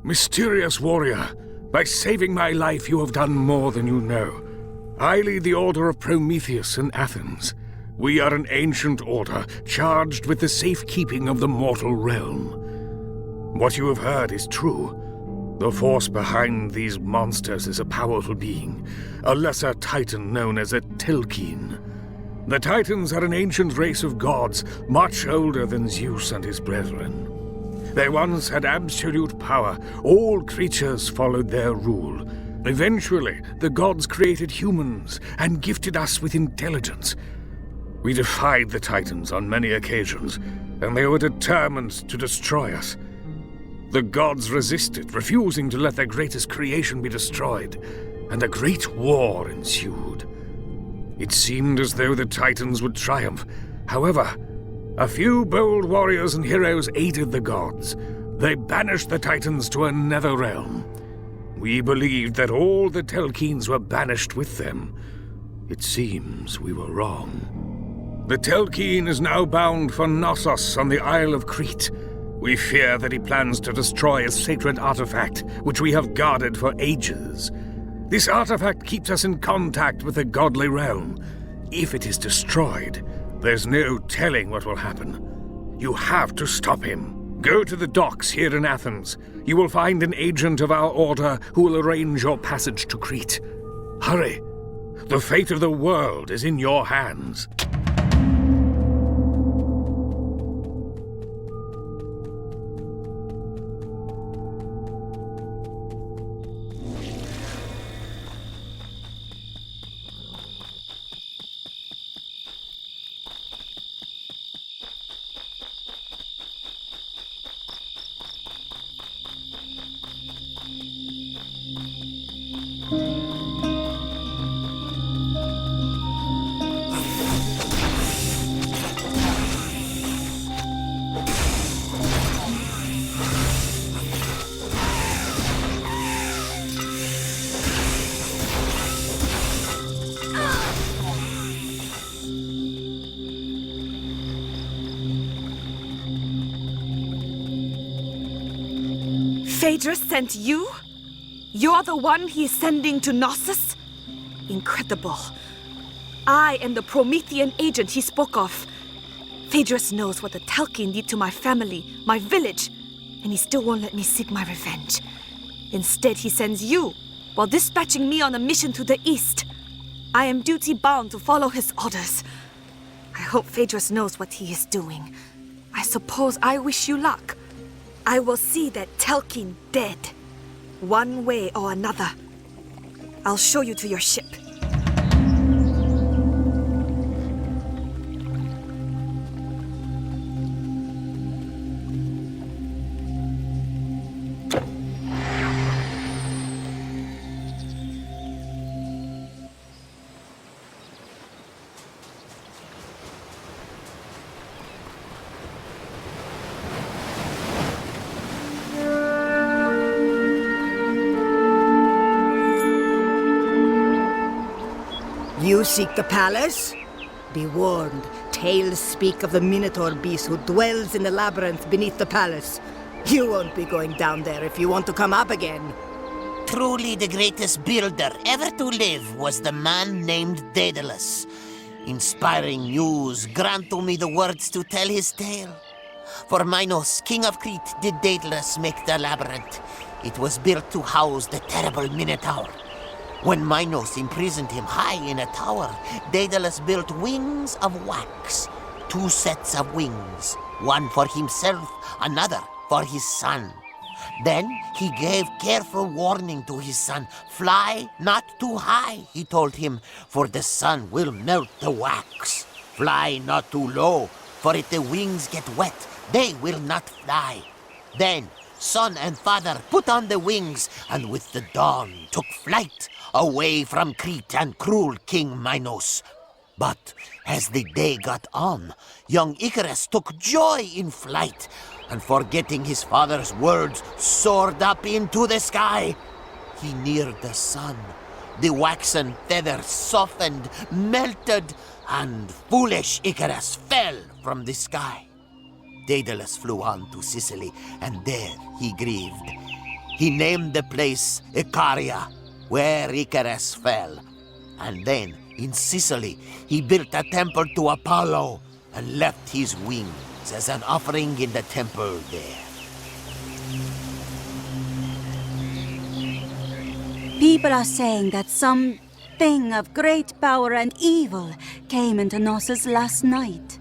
Mysterious warrior, by saving my life you have done more than you know. I lead the Order of Prometheus in Athens. We are an ancient order, charged with the safekeeping of the mortal realm. What you have heard is true. The force behind these monsters is a powerful being, a lesser titan known as a Telkine. The Titans are an ancient race of gods, much older than Zeus and his brethren. They once had absolute power. All creatures followed their rule. Eventually, the gods created humans and gifted us with intelligence. We defied the Titans on many occasions, and they were determined to destroy us. The gods resisted, refusing to let their greatest creation be destroyed, and a great war ensued. It seemed as though the Titans would triumph. However, a few bold warriors and heroes aided the gods. They banished the Titans to a nether realm. We believed that all the Telkines were banished with them. It seems we were wrong. The Telkine is now bound for Knossos on the Isle of Crete. We fear that he plans to destroy a sacred artifact which we have guarded for ages. This artifact keeps us in contact with the godly realm. If it is destroyed, there's no telling what will happen. You have to stop him. Go to the docks here in Athens. You will find an agent of our order who will arrange your passage to Crete. Hurry! The fate of the world is in your hands. Phaedrus sent you? You're the one he is sending to Knossos? Incredible. I am the Promethean agent he spoke of. Phaedrus knows what the Telkine did to my family, my village, and he still won't let me seek my revenge. Instead, he sends you, while dispatching me on a mission to the east. I am duty-bound to follow his orders. I hope Phaedrus knows what he is doing. I suppose I wish you luck. I will see that Telkine dead, one way or another. I'll show you to your ship. You seek the palace? Be warned, tales speak of the Minotaur beast who dwells in the labyrinth beneath the palace. You won't be going down there if you want to come up again. Truly the greatest builder ever to live was the man named Daedalus. Inspiring news grant to me the words to tell his tale. For Minos, king of Crete, did Daedalus make the labyrinth. It was built to house the terrible Minotaur. When Minos imprisoned him high in a tower, Daedalus built wings of wax. 2 sets of wings, one for himself, another for his son. Then he gave careful warning to his son. Fly not too high, he told him, for the sun will melt the wax. Fly not too low, for if the wings get wet, they will not fly. Then son and father put on the wings, and with the dawn took flight away from Crete and cruel King Minos. But as the day got on, young Icarus took joy in flight, and forgetting his father's words, soared up into the sky. He neared the sun. The waxen feathers softened, melted, and foolish Icarus fell from the sky. Daedalus flew on to Sicily, and there he grieved. he named the place Icaria, where Icarus fell. And then, in Sicily, he built a temple to Apollo and left his wings as an offering in the temple there. People are saying that something of great power and evil came into Knossos last night.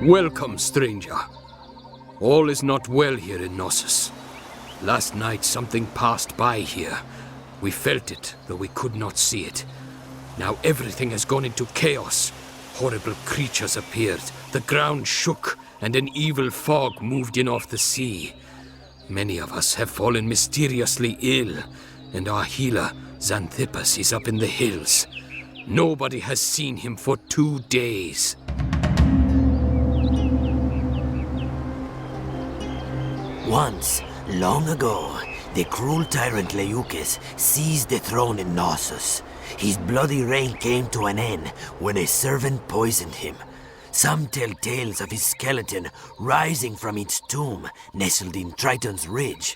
Welcome, stranger. All is not well here in Knossos. Last night something passed by here. We felt it, though we could not see it. Now everything has gone into chaos. Horrible creatures appeared, the ground shook, and an evil fog moved in off the sea. Many of us have fallen mysteriously ill, and our healer, Xanthippus, is up in the hills. Nobody has seen him for 2 days. Once, long ago, the cruel tyrant Leucus seized the throne in Knossos. His bloody reign came to an end when a servant poisoned him. Some tell tales of his skeleton rising from its tomb nestled in Triton's Ridge.